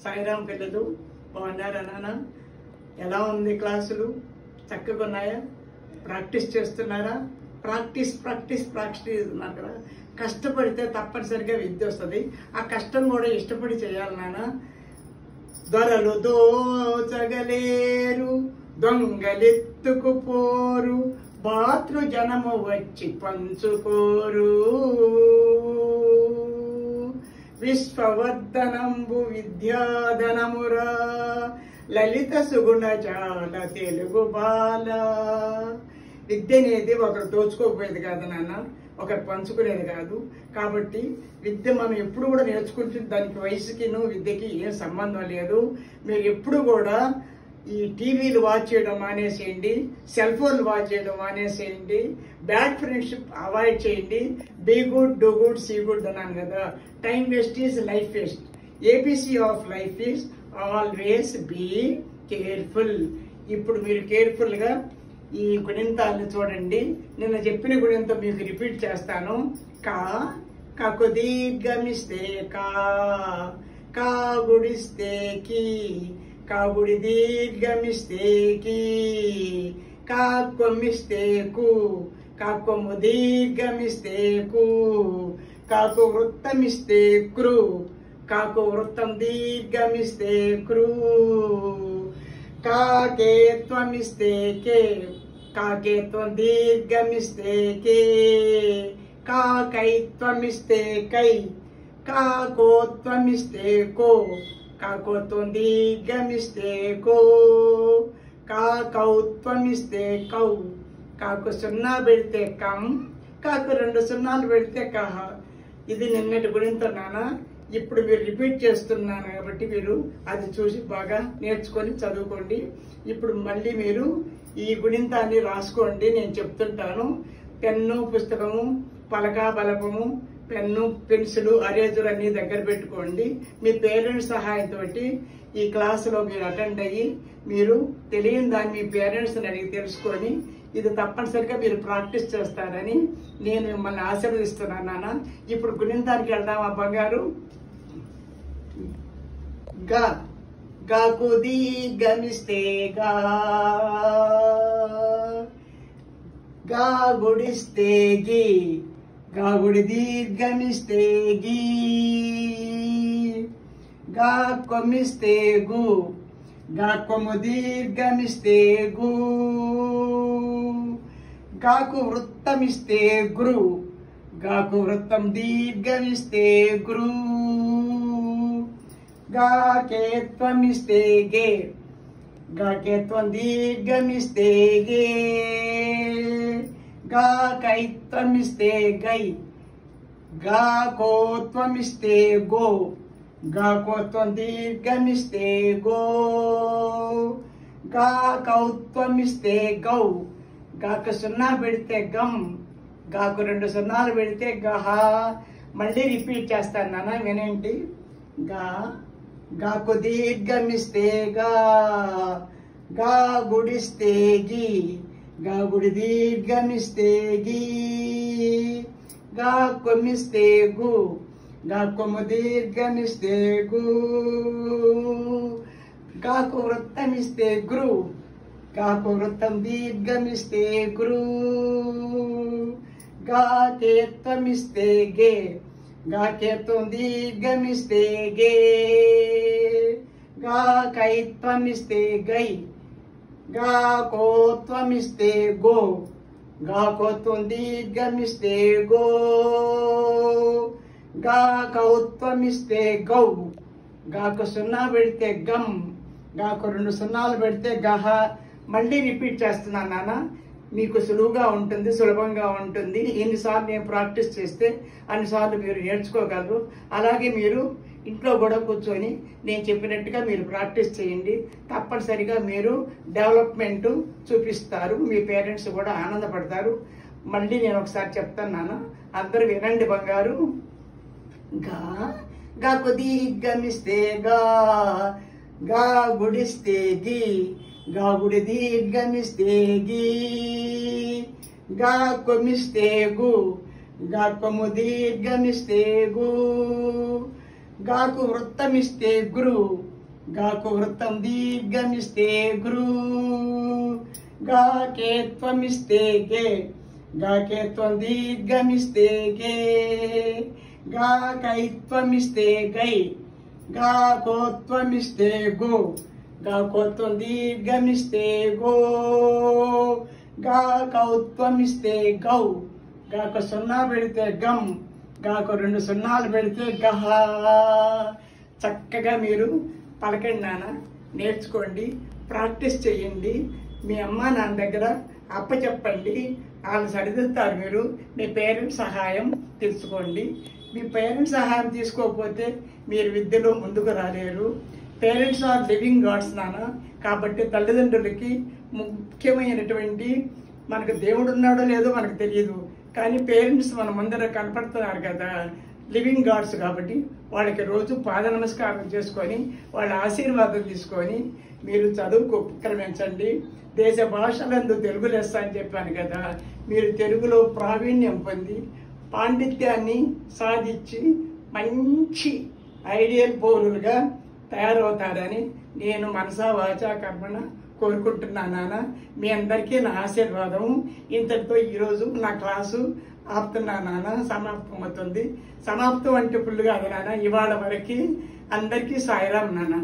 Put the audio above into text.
సాయిరాం పిల్లలు బాగున్నారా నాన్న? ఎలా ఉంది క్లాసులు? చక్కగా ఉన్నాయా? ప్రాక్టీస్ చేస్తున్నారా? ప్రాక్టీస్ ఉన్నారు కదా. కష్టపడితే తప్పనిసరిగా విద్య వస్తుంది. ఆ కష్టం కూడా ఇష్టపడి చేయాలి నాన్న. దొరలు దోచగలేరు, దొంగలెత్తుకుపోరు, బాతృ జనము వచ్చి పంచుకోరు. విశ్వవర్ధనంబు విద్యాధనమురా, లలిత సుగుణ చాల తెలుగు బాల. విద్య అనేది ఒకరు దోచుకోకపోయేది కాదు నాన్న, ఒకరు పంచుకునేది కాదు. కాబట్టి విద్య మనం ఎప్పుడు కూడా నేర్చుకుంటుంది. దానికి వయసుకి విద్యకి ఏం సంబంధం లేదు. మీరు ఎప్పుడు కూడా ఈ టీవీలు వాచ్ చేయడం మానేసేయండి, సెల్ ఫోన్లు వాచ్ చేయడం మానేసేయండి, బ్యాడ్ ఫ్రెండ్షిప్ అవాయిడ్ చేయండి. Be good, do good, see good అన్నాను కదా. Time waste is life waste. ABC of life is always be careful. ఇప్పుడు మీరు కేర్ఫుల్గా ఈ గుణింతాలను చూడండి. నిన్న చెప్పిన గుణింతం మీకు రిపీట్ చేస్తాను. కాకు దీర్ఘమిస్తే కా గుడిస్తే కి, కాగుడి దీర్ఘమిస్తే కి, కాకొమ్మిస్తే కు, కాకొమ్ము దీర్ఘమిస్తే కు, కాకు వృత్తమిస్తే క్రు, కాకు వృత్తం దీర్ఘమిస్తే క్రూ, కాకేత్వమిస్తే కే, కాకేత్వం దీర్ఘమిస్తే కే, కాకైత్వమిస్తే కై, కాకోత్వమిస్తే కో, కాకోత్వం దీర్ఘమిస్తే కో, కాకౌత్వమిస్తే కౌ, కాకు సున్నా పెడితే కం, కాకు 2 సున్నాలు పెడితే కహ. ఇది నిన్నటి గుణింతో నాన్న. ఇప్పుడు మీరు రిపీట్ చేస్తున్నాను కాబట్టి మీరు అది చూసి బాగా నేర్చుకొని చదువుకోండి. ఇప్పుడు మళ్ళీ మీరు ఈ గుణింతాన్ని రాసుకోండి. నేను చెప్తుంటాను. పెన్ను, పుస్తకము, పలక, బలపము, పెన్ను, పెన్సిల్, అరేజర్ అన్ని దగ్గర పెట్టుకోండి. మీ పేరెంట్స్ సహాయంతో ఈ క్లాసులో మీరు అటెండ్ అయ్యి మీరు తెలియని దాన్ని మీ పేరెంట్స్ని అడిగి తెలుసుకొని ఇది తప్పనిసరిగా మీరు ప్రాక్టీస్ చేస్తారని నేను మిమ్మల్ని ఆశీర్వదిస్తున్నాను నాన్న. ఇప్పుడు గుణింతానికి వెళ్దామా బంగారు? గాకు దీర్ఘమిస్తే గా గుడిస్తే గి, గాగుడి దీర్ఘమిస్తే గి, గా కొమ్మిస్తే గు, గా కొమ్ము దీర్ఘమిస్తే గు, గాకు వృత్తమిస్తే గృ, గాకు వృత్తం దీర్ఘమిస్తే గృ, గాకేత్వమిస్తే గే, గాకేత్వం దీర్ఘమిస్తే గే, గాకైత్వమిస్తే గై, గాకోత్వమిస్తే గో, గాకోత్వం దీర్ఘమిస్తే గో, గాకౌత్వమిస్తే గౌ, గాకు 0 పెడితే గం, గాకు 2 సున్నాలు పెడితే గహ. మళ్ళీ రిపీట్ చేస్తాను నాన్న, వినండి. గాకు దీర్ఘమిస్తే గా గుడిస్తే గి, గా గుడి దీర్ఘమిస్తే గి, గా కొమ్మిస్తే గు, గా కొమ్ము దీర్ఘమిస్తే గు, గాకు వృత్తమిస్తే గృ, గాకు వృత్తం దీర్ఘమిస్తే గృ, గాకేత్వమిస్తే గే, గాకేత్వం దీర్ఘమిస్తే గే, గాకైత్వమిస్తే గై, గాకోత్వమిస్తే గో, గాకోత్వం దీర్ఘమిస్తే గో, గాకౌత్వమిస్తే గౌ, గాకు 0 పెడితే గం, గాకు 2 సున్నాలు పెడితే గహ. మళ్ళీ రిపీట్ చేస్తున్నాను నాన్న. మీకు సులభంగా ఉంటుంది. ఎన్నిసార్లు నేను ప్రాక్టీస్ చేస్తే అన్నిసార్లు మీరు నేర్చుకోగలరు. అలాగే మీరు ఇంట్లో కూడా కూర్చొని నేను చెప్పినట్టుగా మీరు ప్రాక్టీస్ చేయండి. తప్పనిసరిగా మీరు డెవలప్మెంట్ చూపిస్తారు. మీ పేరెంట్స్ కూడా ఆనందపడతారు. మళ్ళీ నేను ఒకసారి చెప్తాను నాన్న, అందరూ వినండి బంగారు. గాకు దీర్ఘమిస్తే గా గుడిస్తే గి, గాగుడి దీర్ఘమిస్తే గి, గా కొమ్మిస్తే గు, గా కొమ్ము దీర్ఘమిస్తే గు, గాకు వృత్తమిస్తే గురు, గాకు వృత్తం దీర్ఘమిస్తే గురు, గాకే త్వమిస్తే గే, గాకే త్వం దీర్ఘమిస్తే గే, గాకైత్వమిస్తే గై, గాకోత్వమిస్తే గో, గాకోత్వం దీర్ఘమిస్తే గో, గాకౌత్వమిస్తే గౌ, గాకు 0 పెడితే గం, గాకు 2 సున్నాలు పెడితే గహ. చక్కగా మీరు పలకండి నాన్న, నేర్చుకోండి, ప్రాక్టీస్ చేయండి. మీ అమ్మ నాన్న దగ్గర అప్పచెప్పండి, వాళ్ళు సరిదిస్తారు. మీరు మీ పేరెంట్స్ సహాయం తీసుకోండి. మీ పేరెంట్స్ సహాయం తీసుకోకపోతే మీరు విద్యలో ముందుకు రాలేరు. పేరెంట్స్ ఆర్ లివింగ్ గాడ్స్ నాన్న. కాబట్టి తల్లిదండ్రులకి ముఖ్యమైనటువంటి, మనకు దేవుడు ఉన్నాడో లేదో మనకు తెలియదు, కానీ పేరెంట్స్ మన ముందర కనపడుతున్నారు కదా, లివింగ్ గాడ్స్. కాబట్టి వాళ్ళకి రోజు పాద నమస్కారం చేసుకొని వాళ్ళ ఆశీర్వాదం తీసుకొని మీరు చదువుకు ఉపక్రమించండి. దేశ భాషలందు తెలుగు లెస్స అని చెప్పాను కదా, మీరు తెలుగులో ప్రావీణ్యం పొంది పాండిత్యాన్ని సాధించి మంచి ఐడియల్ పౌరులుగా తయారవుతారని నేను మనసా వాచా కర్మణ కోరుకుంటున్నాను నాన్న. మీ అందరికీ నా ఆశీర్వాదం. ఇంతటితో ఈరోజు నా క్లాసు ఆపుతున్నాను నాన్న, సమాప్తం అవుతుంది. సమాప్తం అంటే ఫుల్గా అది నాన్న. ఇవాళ వరకు అందరికీ సాయిరాం నాన్న.